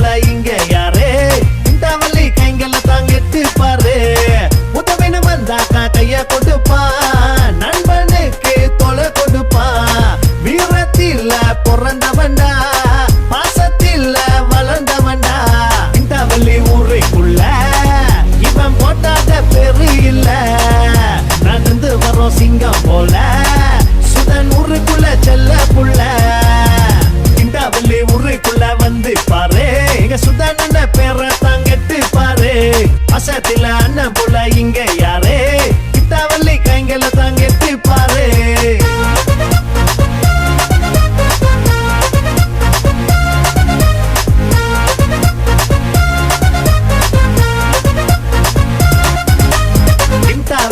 போல இங்க யாரு இந்தாவல்லி கைங்கள தாங்கிட்டு பாரு உதவின்னு வந்தாக்கா கைய கொடுப்பா நண்பனுக்கு தொலை கொடுப்பா வீரத்தில பிறந்தவன்டா பாசத்தில வளர்ந்தவன்டா இந்தாவல்லி ஊருக்குள்ள இவன் போட்டாத பெரு இல்ல நடந்து வரோம் சிங்கம் போல சுதன் ஊருக்குள்ள செல்ல புள்ள இந்தாவல்லி ஊருக்குள்ள வந்து பாரு எங்க சுதன் பேரை தாங்கிட்டு பாரு அசத்தில அண்ணன் புள்ள இங்க யாரு இந்தாவல்லி கைங்கள தாங்கிட்டு பாரு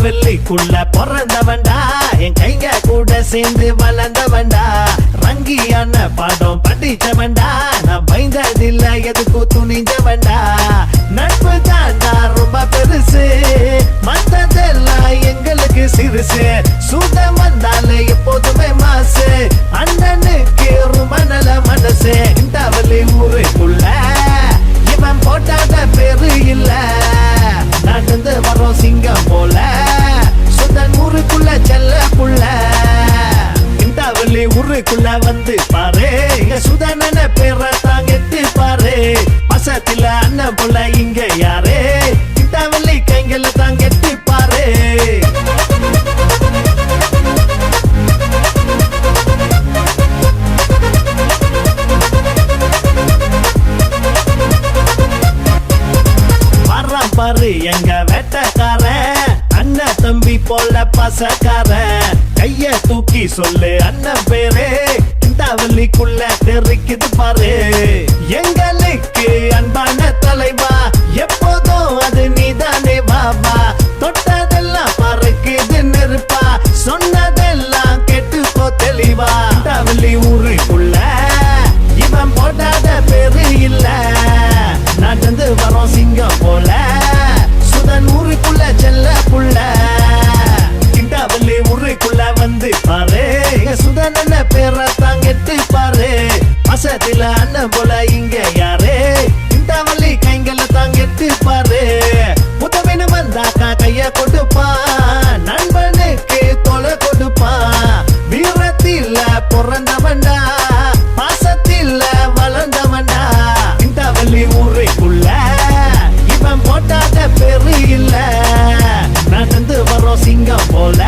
வெள்ளிக்குள்ள பிறந்தவன்டா என் கைங்க கூட சேர்ந்து வளர்ந்தவன்டா ரங்கியான பாடம் படிச்சவன்டா நான் பயந்ததில்ல எதுக்கு துணிஞ்சவன்டா நட்பு தாண்டா ரொம்ப பெருசு மத்ததெல்லாம் எங்களுக்கு சிறுசு சுதம் வந்தாலே எப்போதுமே மாசு அண்ணனுக்கு ரொம்ப நல்ல மனசு இந்தாவல்லி ஊருக்குள்ள இவன் போட்டாத பேரு இல்ல நடந்து வரோம் சிங்கம் போல சுதன் ஊருக்குள்ள செல்ல புள்ள இந்தாவல்லி ஊருக்குள்ள வந்து பாரு எங்க சுதனன பேரை தாங்கிட்டு பாரு பசத்தில அண்ணன் புள்ள இங்க யாரு இந்தாவல்லி கைங்கள தாங்கிட்டு பாரு பாரு எங்க வேட்டக்காரன் அண்ணன் தம்பி போல பசக்காரன் கைய தூக்கி சொல்லு அண்ணன் பேரு இந்தாவல்லிக்குள்ள தெரிக்குது பாரு எங்களுக்கு அன்பான தலைவா எப்போதும் அது நீதானே பாபா தொட்டதெல்லாம் பறக்குது நெருப்பா சொன்னதெல்லாம் கேட்டுக்கோ தெளிவா இந்தாவல்லி ஊருக்குள்ள இவன் போடாத பேரு இல்ல நடந்து வரோம் சிங்கம் போல சுதன் ஊருக்குள்ள செல்ல புள்ள இந்தாவல்லி ஊருக்குள்ள வந்து பாரு சுதன் பேரை தாங்கிட்டு பாரு அசத்தில அண்ணன் போல இங்க யாரு இந்தாவல்லி கைங்கள தாங்கிட்டு பாரு உதவின்னு வந்தாக்கா கைய கொடுப்பா நண்பனுக்கு தொலை கொடுப்பா வீரத்தில பிறந்தவன்டா பாசத்தில வளர்ந்தவன்டா இந்தாவல்லி ஊருக்குள்ள இவன் போட்டாத பெரு இல்ல நடந்து வரோம் சிங்கம் போல